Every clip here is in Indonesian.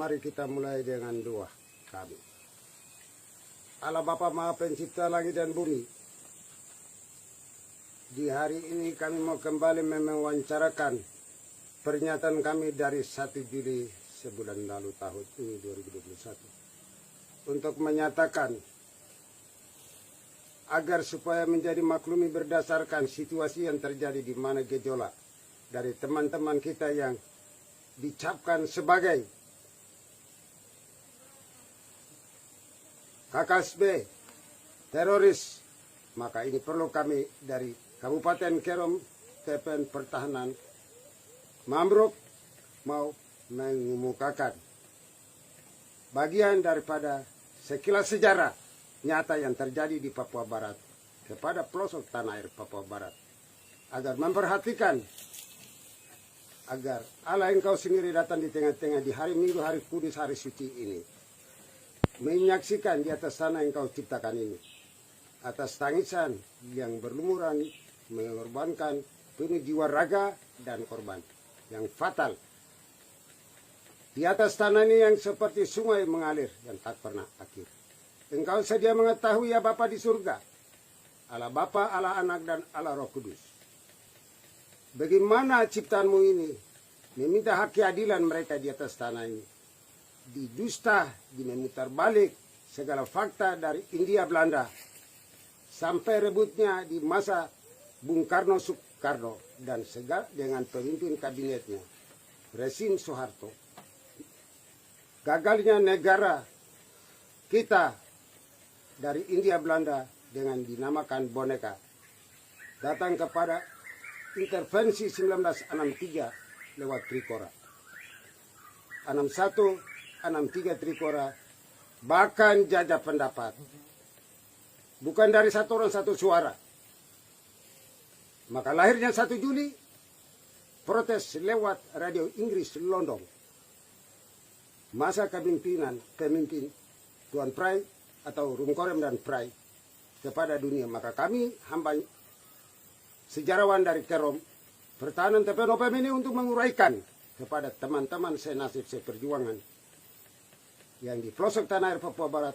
Mari kita mulai dengan doa kami. Allah Bapa Maha Pencipta langit dan bumi, di hari ini kami mau kembali mewawancarakan pernyataan kami dari 1 Juli sebulan lalu tahun ini 2021 untuk menyatakan agar supaya menjadi maklumi berdasarkan situasi yang terjadi di mana gejolak dari teman-teman kita yang dicapkan sebagai KKSB teroris, maka ini perlu kami dari Kabupaten Kerom, TPN Pertahanan Mambruk mau mengemukakan bagian daripada sekilas sejarah nyata yang terjadi di Papua Barat kepada pelosok tanah air Papua Barat, agar memperhatikan agar Allah Engkau sendiri datang di tengah-tengah di hari Minggu, hari kudus, hari suci ini, menyaksikan di atas tanah yang Engkau ciptakan ini, atas tangisan yang berlumuran mengorbankan penuh jiwa raga dan korban yang fatal di atas tanah ini yang seperti sungai mengalir yang tak pernah akhir. Engkau sedia mengetahui ya Bapa di surga, Allah Bapa, Allah Anak dan Allah Roh Kudus, bagaimana ciptaanmu ini meminta hak keadilan mereka di atas tanah ini, didusta, memutar balik segala fakta dari India Belanda sampai rebutnya di masa Bung Karno Soekarno dan segala dengan pemimpin kabinetnya rezim Soeharto. Gagalnya negara kita dari India Belanda dengan dinamakan boneka datang kepada intervensi 1963 lewat Trikora, 61, 63 Trikora, bahkan jajah pendapat bukan dari satu orang satu suara. Maka lahirnya 1 Juli protes lewat radio Inggris London, masa kepemimpinan pemimpin Tuan Prai atau Rumkorem dan Prai kepada dunia. Maka kami hamba sejarawan dari Kerom Pertahanan TPN OPM ini untuk menguraikan kepada teman-teman senasib seperjuangan yang di pelosok tanah air Papua Barat,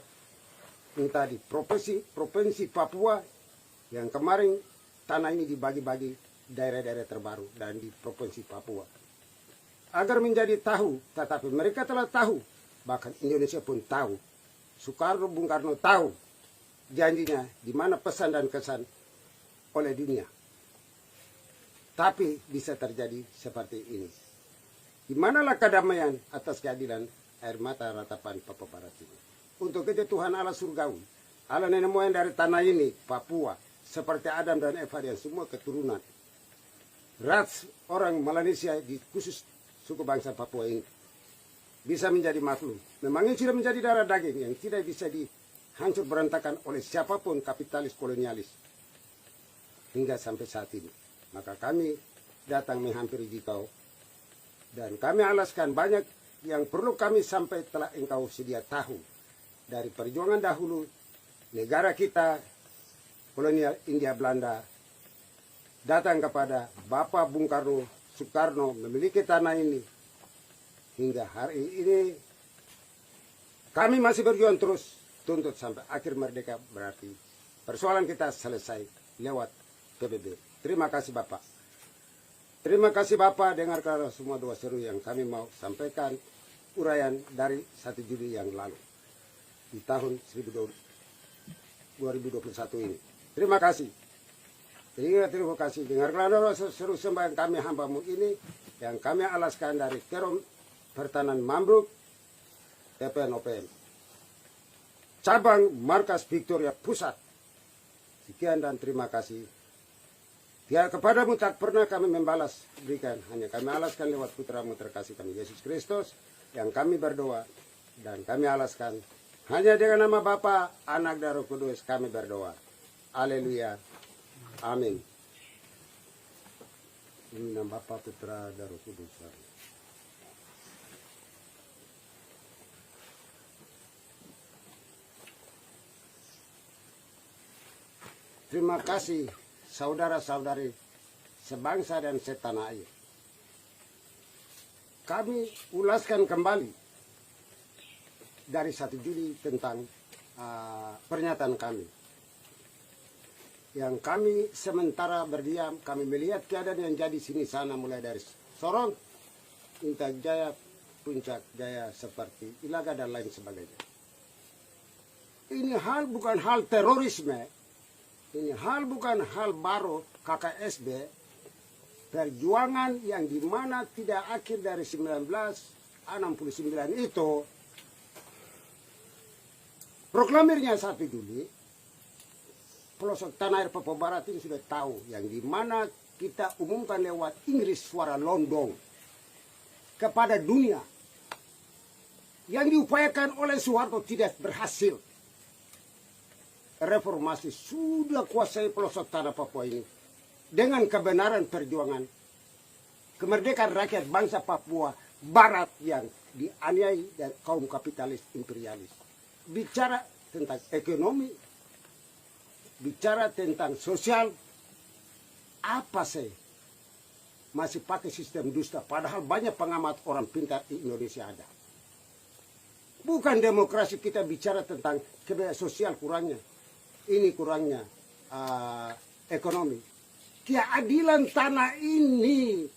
entah di provinsi Papua yang kemarin tanah ini dibagi-bagi daerah-daerah terbaru dan di provinsi Papua, agar menjadi tahu. Tetapi mereka telah tahu, bahkan Indonesia pun tahu, Soekarno, Bung Karno tahu janjinya di mana pesan dan kesan oleh dunia. Tapi bisa terjadi seperti ini. Di manalah kedamaian atas keadilan air mata ratapan Papua Barat ini. Untuk itu Tuhan Allah surgawi, Allah nenek moyang dari tanah ini, Papua, seperti Adam dan Eva dan semua keturunan ras orang Melanesia di khusus suku bangsa Papua ini bisa menjadi makhluk. Memang ini sudah menjadi darah daging yang tidak bisa dihancur berantakan oleh siapapun kapitalis kolonialis hingga sampai saat ini. Maka kami datang menghampiri Engkau dan kami alaskan banyak yang perlu kami sampai telah Engkau sedia tahu dari perjuangan dahulu negara kita kolonial India Belanda datang kepada Bapak Bung Karno Soekarno memiliki tanah ini hingga hari ini kami masih berjuang terus tuntut sampai akhir merdeka, berarti persoalan kita selesai lewat PBB. Terima kasih Bapak. Terima kasih Bapak, dengarkan semua doa seru yang kami mau sampaikan uraian dari 1 Juli yang lalu di tahun 2021 ini. Terima kasih. Terima kasih. Dengarkan doa seru sembahyang kami hambamu ini yang kami alaskan dari Kerom Pertahanan Mambruk, TPN OPM, cabang Markas Victoria Pusat. Sekian dan terima kasih. Ya, kepadamu tak pernah kami membalas berikan, hanya kami alaskan lewat putramu terkasih kami Yesus Kristus yang kami berdoa dan kami alaskan hanya dengan nama Bapa, Anak dan Roh Kudus kami berdoa. Haleluya. Amin. Ini nama Bapa, Putra dan Roh Kudus. Terima kasih saudara-saudari sebangsa dan setanah air. Kami ulaskan kembali dari 1 Juli tentang pernyataan kami. Yang kami sementara berdiam, kami melihat keadaan yang jadi sini sana mulai dari Sorong, Intan Jaya, Puncak Jaya seperti Ilaga dan lain sebagainya. Ini hal bukan hal terorisme, ini hal bukan hal baru KKSB, perjuangan yang dimana tidak akhir dari 1969 itu, proklamirnya 1 Juli, pelosok tanah air Papua Barat ini sudah tahu yang dimana kita umumkan lewat Inggris suara London kepada dunia. Yang diupayakan oleh Soeharto tidak berhasil. Reformasi sudah kuasai pelosok tanah Papua ini dengan kebenaran perjuangan kemerdekaan rakyat bangsa Papua Barat yang dianiaya dari kaum kapitalis imperialis. Bicara tentang ekonomi, bicara tentang sosial, apa sih masih pakai sistem dusta, padahal banyak pengamat orang pintar di Indonesia ada. Bukan demokrasi, kita bicara tentang kebebasan sosial kurangnya, ini kurangnya ekonomi. Keadilan tanah ini,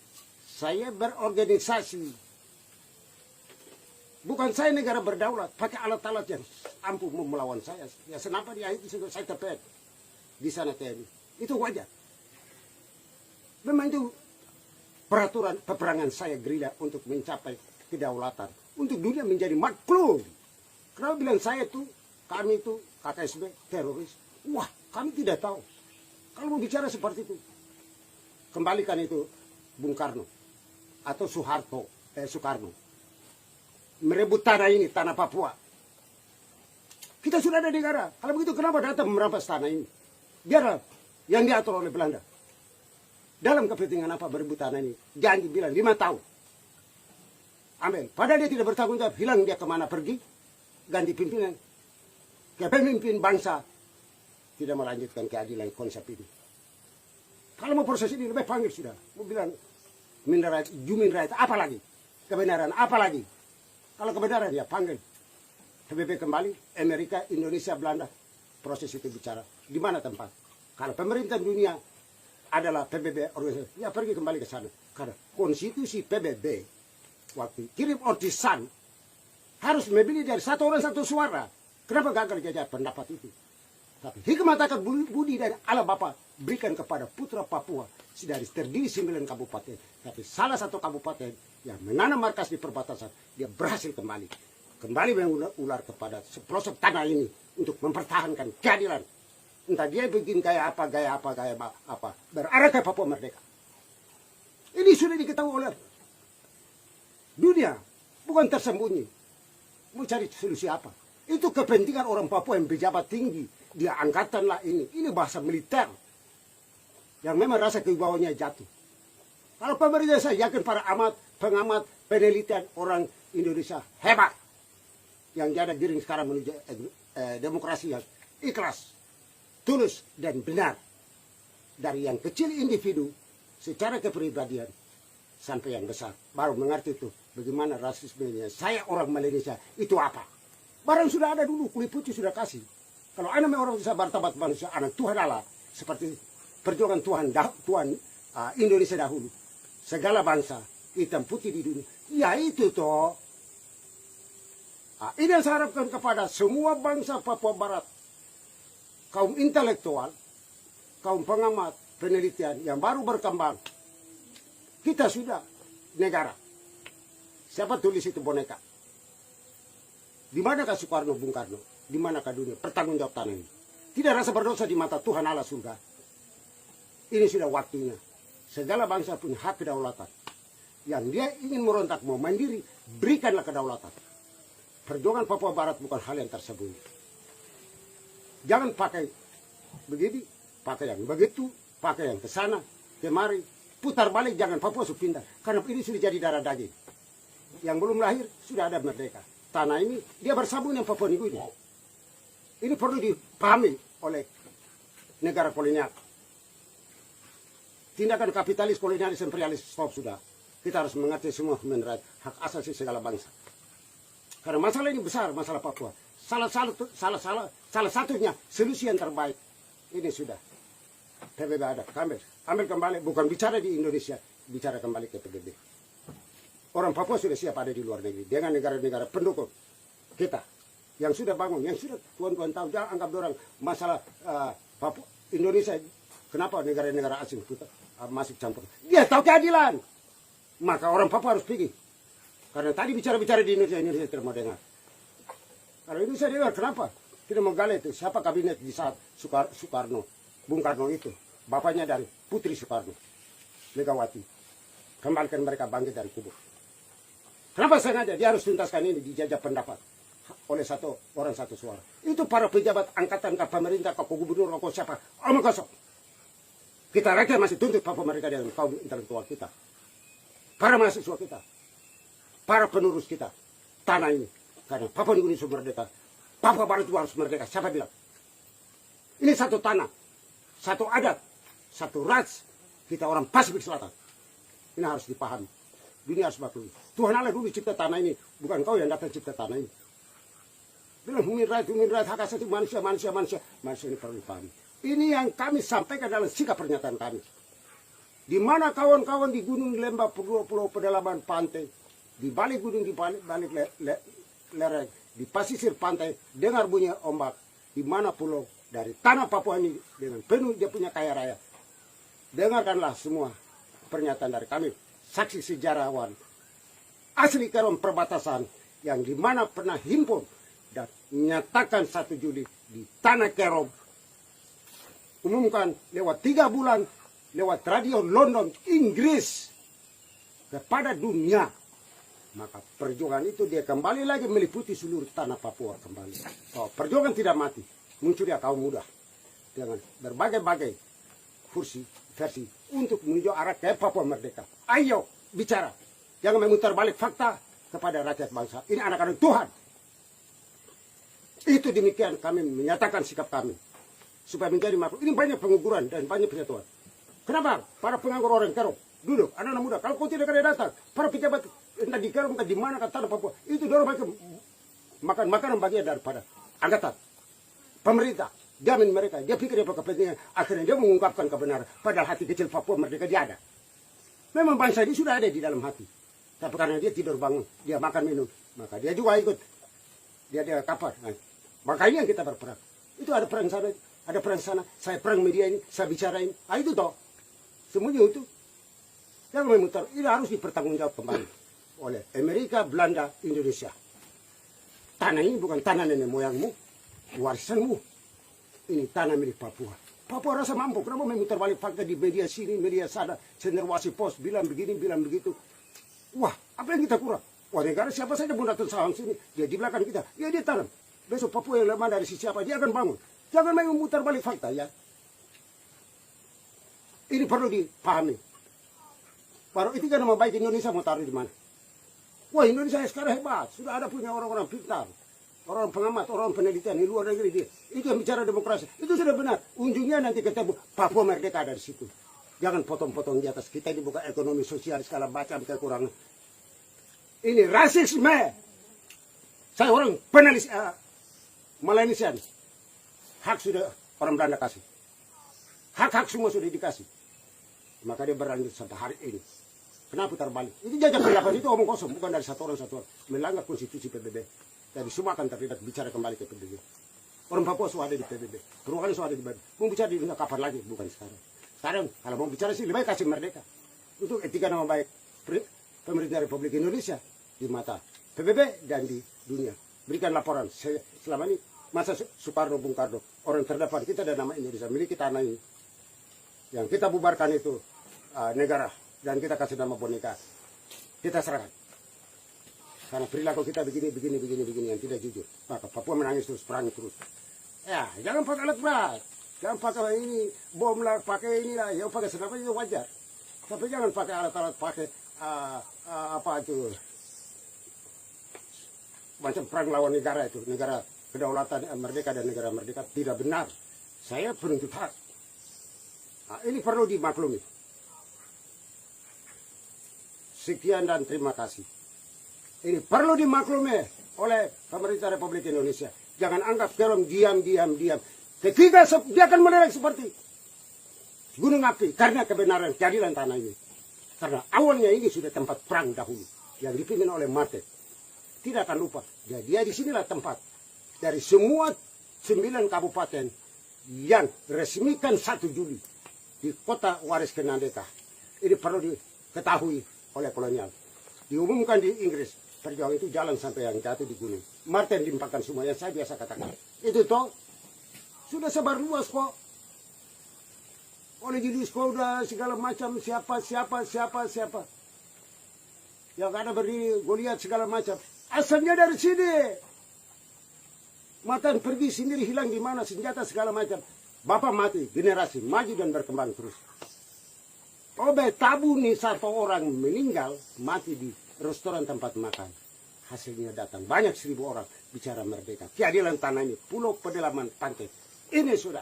saya berorganisasi, bukan saya negara berdaulat, pakai alat-alat yang ampuh melawan saya. Ya kenapa dia itu saya tepet di sana TNI, itu wajar. Memang itu peraturan peperangan saya gerilya untuk mencapai kedaulatan, untuk dunia menjadi makhluk. Kenapa bilang saya tuh, kami itu KKSB teroris? Wah, kami tidak tahu. Kalau mau bicara seperti itu, kembalikan itu Bung Karno atau Soekarno merebut tanah ini, tanah Papua. Kita sudah ada negara. Kalau begitu kenapa datang merampas tanah ini? Biarlah yang diatur oleh Belanda. Dalam kepentingan apa berebut tanah ini? Janji bilang 5 tahun. Ambil. Padahal dia tidak bertanggung jawab. Hilang dia kemana pergi. Ganti pimpinan. Kepemimpin bangsa tidak melanjutkan keadilan konsep ini. Kalau mau proses ini lebih panggil sudah. Mau bilang human right apa lagi? Kebenaran apa lagi? Kalau kebenaran ya panggil. PBB kembali, Amerika, Indonesia, Belanda. Proses itu bicara. Di mana tempat? Kalau pemerintah dunia adalah PBB organisasi, ya pergi kembali ke sana. Karena konstitusi PBB waktu kirim ordisan harus memilih dari 1 orang 1 suara. Kenapa gagal jajah pendapat itu? Tapi hikmat akal budi dari Allah Bapa berikan kepada putra Papua dari terdiri 9 kabupaten. Tapi salah satu kabupaten yang menanam markas di perbatasan, dia berhasil kembali. Kembali mengular kepada sepelosok tanah ini untuk mempertahankan keadilan. Entah dia bikin gaya apa. Berarah ke Papua merdeka. Ini sudah diketahui oleh dunia. Bukan tersembunyi. Mau cari solusi apa? Itu kepentingan orang Papua yang pejabat tinggi. Dia angkatan lah ini. Ini bahasa militer. Yang memang rasa kewibawanya jatuh. Kalau pemerintah saya yakin para pengamat, penelitian orang Indonesia hebat. Yang jadi giring sekarang menuju demokrasi yang ikhlas, tulus, dan benar. Dari yang kecil individu, secara kepribadian, sampai yang besar. Baru mengerti itu, bagaimana rasismenya. Saya orang Malaysia, itu apa? Barang sudah ada dulu, kulit putih sudah kasih. Kalau anak orang bisa bertabat manusia, anak Tuhan Allah. Seperti perjuangan Tuhan Indonesia dahulu. Segala bangsa, hitam putih di dunia. Ya itu toh. Ini yang saya harapkan kepada semua bangsa Papua Barat. Kaum intelektual, kaum pengamat, penelitian yang baru berkembang. Kita sudah negara. Siapa tulis itu boneka? Di manakah Soekarno, Bung Karno? Di manakah dunia? Pertanggung jawab tanah ini. Tidak rasa berdosa di mata Tuhan Allah surga. Ini sudah waktunya. Segala bangsa punya hak kedaulatan. Yang dia ingin merontak, mau mandiri, berikanlah kedaulatan. Perjuangan Papua Barat bukan hal yang tersembunyi. Jangan pakai begini, pakai yang begitu, pakai yang ke sana, kemari, putar balik, jangan Papua sudah pindah. Karena ini sudah jadi darah daging. Yang belum lahir sudah ada merdeka. Tanah ini dia bersambung dengan Papua Nigu ini. Ini perlu dipahami oleh negara kolonial. Tindakan kapitalis, kolonialis, imperialis, stop sudah. Kita harus mengerti semua human right, hak asasi segala bangsa. Karena masalah ini besar, masalah Papua. Salah satunya solusi yang terbaik. Ini sudah. PBB ada, ambil kembali, bukan bicara di Indonesia, bicara kembali ke PBB. Orang Papua sudah siap ada di luar negeri dengan negara-negara pendukung kita yang sudah bangun, yang sudah tuan-tuan tahu. Jangan anggap orang masalah Papua Indonesia. Kenapa negara-negara asing kita masuk campur? Dia tahu keadilan. Maka orang Papua harus pergi. Karena tadi bicara-bicara di Indonesia tidak mau dengar. Kalau Indonesia dengar, kenapa? Tidak mau gali itu. Siapa kabinet di saat Soekarno, Bung Karno itu? Bapaknya dari Putri Soekarno, Megawati. Kembalikan mereka bangkit dari kubur. Kenapa sengaja? Dia harus tuntaskan ini, dijajah pendapat oleh satu orang satu suara. Itu para pejabat angkatan ke pemerintah, ke gubernur, ke siapa? Omong kosong. Kita rakyat masih tuntut Papua mereka dengan kaum intelektual kita. Para mahasiswa kita. Para penerus kita. Tanah ini. Karena Papua Indonesia merdeka. Papua Barat juga harus merdeka. Siapa bilang? Ini satu tanah. Satu adat. Satu ras. Kita orang Pasifik Selatan. Ini harus dipahami. Dunia harus maklumi. Tuhan Allah dulu cipta tanah ini. Bukan kau yang datang cipta tanah ini. Bilang human right, hak asasi manusia. Manusia ini perlu dipahami. Ini yang kami sampaikan dalam sikap pernyataan kami. Di mana kawan-kawan di gunung lembah pulau pedalaman pantai, di balik gunung, di balik lereng, di pasisir pantai, dengar bunyi ombak, di mana pulau dari tanah Papua ini dengan penuh dia punya kaya raya. Dengarkanlah semua pernyataan dari kami, saksi sejarawan, asli Kerom perbatasan, yang di mana pernah himpun dan menyatakan 1 Juli di tanah Kerom, umumkan lewat 3 bulan, lewat radio London, Inggris, kepada dunia. Maka perjuangan itu dia kembali lagi meliputi seluruh tanah Papua kembali. Oh, perjuangan tidak mati, muncul dia kaum muda dengan berbagai-bagai versi untuk menuju arah ke Papua merdeka. Ayo bicara, jangan memutar balik fakta kepada rakyat bangsa. Ini anak-anak Tuhan. Itu demikian kami menyatakan sikap kami. Supaya menjadi makhluk. Ini banyak penguguran dan banyak penyatuan. Kenapa? Para penganggur orang Kerom duduk, anak-anak muda. Kalau kau tidak ada datang, para pejabat entah di Kerom, entah di mana ke tanah Papua, itu dorong mereka makan makanan bagian daripada angkatan pemerintah. Jamin mereka. Dia pikir dia kepentingan. Akhirnya dia mengungkapkan kebenaran. Padahal hati kecil Papua merdeka dia ada. Memang bangsa ini sudah ada di dalam hati. Tapi karena dia tidur bangun, dia makan minum, maka dia juga ikut. Dia kapal. Nah, makanya kita berperang. Itu ada perang sana. Ada perang sana, saya perang media ini, saya bicara ini. Ah itu toh. Semuanya itu. Jangan memutar. Ini harus dipertanggungjawab kembali oleh Amerika, Belanda, Indonesia. Tanah ini bukan tanah nenek moyangmu, warisanmu. Ini tanah milik Papua. Papua rasa mampu. Kenapa memutar balik fakta di media sini, media sana, Cenderawasih Pos bilang begini, bilang begitu. Wah, apa yang kita kurang? Wah, negara siapa saja mau datang saham sini, dia di belakang kita, dia tanam. Besok Papua yang lemah dari sisi apa, dia akan bangun. Jangan main memutar balik fakta ya. Ini perlu dipahami. Baru itu kan nama baik Indonesia mau taruh di mana? Wah, Indonesia sekarang hebat. Sudah ada punya orang-orang pintar. Orang pengamat, orang penelitian di luar negeri dia. Itu yang bicara demokrasi. Itu sudah benar. Ujungnya nanti ketemu Papua merdeka dari situ. Jangan potong-potong di atas. Kita ini bukan ekonomi sosial segala macam kekurangan. Ini rasisme. Saya orang penelis Malaysian. Hak sudah orang Belanda kasih. Hak-hak semua sudah dikasih. Maka dia berlanjut sampai hari ini. Kenapa terbalik? Itu jajak pendapat itu omong kosong. Bukan dari satu orang. Melanggar konstitusi PBB. Jadi semua akan terlibat bicara kembali ke PBB. Orang Papua sudah ada di PBB. Perubahan sudah ada di PBB. Mau bicara di dunia kapan lagi? Bukan sekarang. Sekarang kalau mau bicara sih lebih baik kasih merdeka. Untuk etika nama baik pemerintah Republik Indonesia di mata PBB dan di dunia. Berikan laporan. Selama ini masa Soekarno, Bung Karno, orang terdepan kita dan nama Indonesia miliki tanah ini. Yang kita bubarkan itu negara dan kita kasih nama boneka. Kita serahkan. Karena perilaku kita begini yang tidak jujur. Maka Papua menangis terus, perang terus. Ya, jangan pakai alat berat. Jangan pakai ini, bom lah, pakai inilah. Ya, pakai senapan itu wajar. Tapi jangan pakai alat-alat, pakai apa itu. Macam perang lawan negara itu. Negara kedaulatan merdeka dan negara merdeka tidak benar. Saya penuntut hak. Nah, ini perlu dimaklumi. Sekian dan terima kasih. Ini perlu dimaklumi oleh pemerintah Republik Indonesia. Jangan anggap Kerom diam. Ketika dia akan meledak seperti gunung api karena kebenaran keadilan tanah ini. Karena awalnya ini sudah tempat perang dahulu yang dipimpin oleh Marte. Tidak akan lupa. Jadi dia disinilah tempat dari semua 9 kabupaten yang resmikan 1 Juli di kota Waris Kenandeta. Ini perlu diketahui oleh kolonial. Diumumkan di Inggris, perjuangan itu jalan sampai yang jatuh di gunung. Martin dimpakkan semua yang saya biasa katakan. Itu toh sudah sebar luas kok. Oleh jadi udah segala macam siapa. Yang ada berdiri, Goliat segala macam. Asalnya dari sini. Matan pergi sendiri hilang di mana senjata segala macam. Bapak mati, generasi maju dan berkembang terus. Obe tabu nih 1 orang meninggal mati di restoran tempat makan. Hasilnya datang banyak 1000 orang bicara merdeka. Keadilan tanah ini, pulau pedalaman pantai. Ini sudah.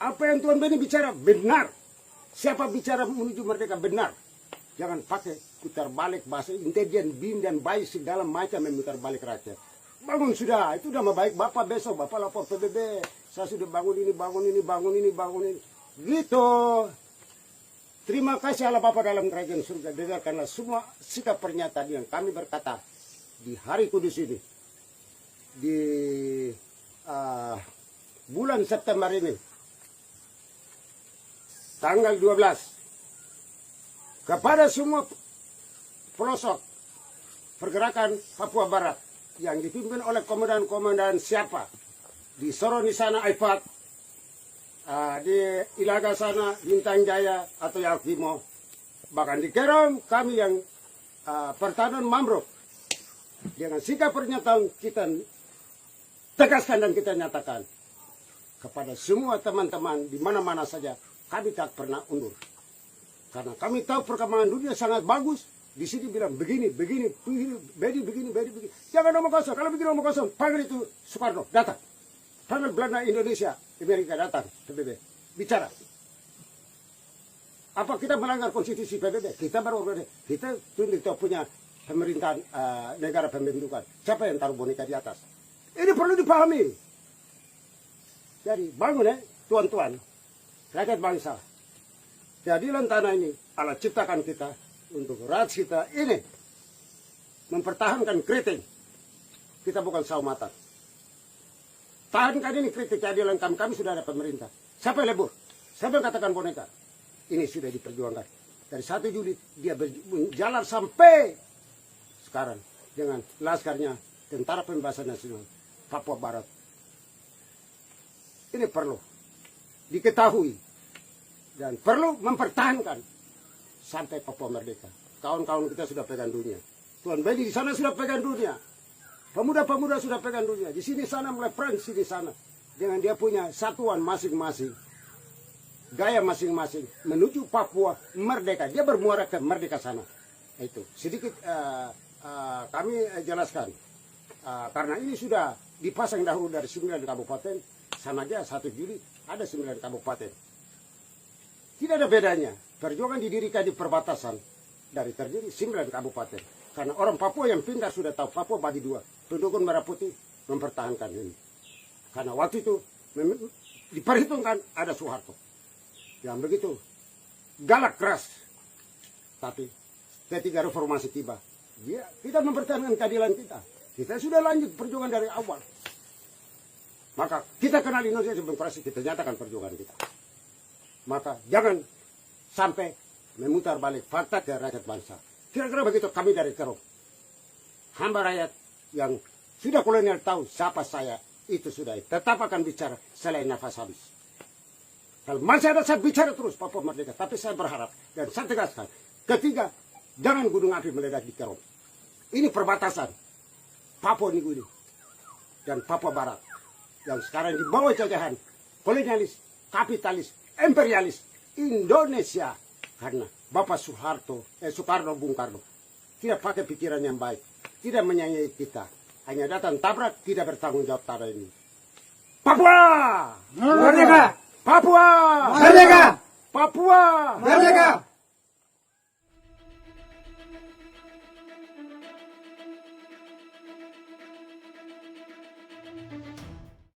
Apa yang Tuan Beni bicara benar. Siapa bicara menuju merdeka benar. Jangan pakai putar balik bahasa intelijen, BIM dan bayi segala macam memutar balik rakyat. Bangun sudah, itu udah baik. Bapak besok, Bapak lapor PBB. Saya sudah bangun ini. Gitu. Terima kasih Allah Bapa dalam kerajaan surga. Dengarkanlah semua sikap pernyataan yang kami berkata di hari kudus ini. Di bulan September ini. Tanggal 12. Kepada semua pelosok pergerakan Papua Barat. Yang dipimpin oleh komandan-komandan siapa di Sorong di sana Aifat, di Ilaga sana Bintang Jaya atau Yakimo, bahkan di Kerom kami yang pertahanan mangrove dengan sikap pernyataan kita tegaskan dan kita nyatakan kepada semua teman-teman di mana-mana saja kami tak pernah undur karena kami tahu perkembangan dunia sangat bagus. Di sini bilang begini. Jangan omong kosong. Kalau begini omong kosong, panggil itu Soekarno, datang. Panggil Belanda, Indonesia, Amerika datang, PBB. Bicara. Apa kita melanggar konstitusi PBB? Kita baru kita tunjuk punya pemerintahan negara pembentukan. Siapa yang taruh boneka di atas? Ini perlu dipahami. Jadi bangun tuan-tuan, rakyat bangsa. Keadilan tanah ini Allah ciptakan kita. Untuk rakyat kita ini mempertahankan keriting. Kita bukan sawo matang. Tahankan ini kritik keadilan kami sudah ada pemerintah. Siapa yang lebur? Siapa yang katakan boneka? Ini sudah diperjuangkan. Dari 1 Juli dia berjalan sampai sekarang dengan laskarnya Tentara Pembebasan Nasional Papua Barat. Ini perlu diketahui dan perlu mempertahankan sampai Papua merdeka. Kawan-kawan kita sudah pegang dunia. Tuan Beni di sana sudah pegang dunia. Pemuda-pemuda sudah pegang dunia. Di sini sana mulai perang sini sana. Dengan dia punya satuan masing-masing. Gaya masing-masing. Menuju Papua merdeka. Dia bermuara ke merdeka sana. Itu. Sedikit kami jelaskan. Karena ini sudah dipasang dahulu dari 9 kabupaten. Sama aja 1 Juli ada 9 kabupaten. Tidak ada bedanya. Perjuangan didirikan di perbatasan dari terdiri 9 kabupaten. Karena orang Papua yang pintar sudah tahu Papua bagi 2. Pendukung Merah Putih mempertahankan ini. Karena waktu itu diperhitungkan ada Soeharto. Yang begitu galak keras. Tapi ketika reformasi tiba, kita mempertahankan keadilan kita. Kita sudah lanjut perjuangan dari awal. Maka kita kenal Indonesia demokrasi, kita nyatakan perjuangan kita. Maka jangan sampai memutar balik fakta ke rakyat bangsa. Kira-kira begitu kami dari Kerom. Hamba rakyat yang sudah kolonial tahu siapa saya, itu sudah. Tetap akan bicara selain nafas habis. Kalau masih ada saya bicara terus Papua merdeka. Tapi saya berharap dan saya tegaskan. Ketiga, jangan gunung api meledak di Kerom. Ini perbatasan Papua Nugini dan Papua Barat. Yang sekarang di bawah jajahan kolonialis, kapitalis, imperialis Indonesia. Karena Bapak Soekarno, Bung Karno tidak pakai pikiran yang baik, tidak menyayangi kita, hanya datang tabrak, tidak bertanggung jawab tanah ini. Papua merdeka! Papua merdeka! Papua merdeka!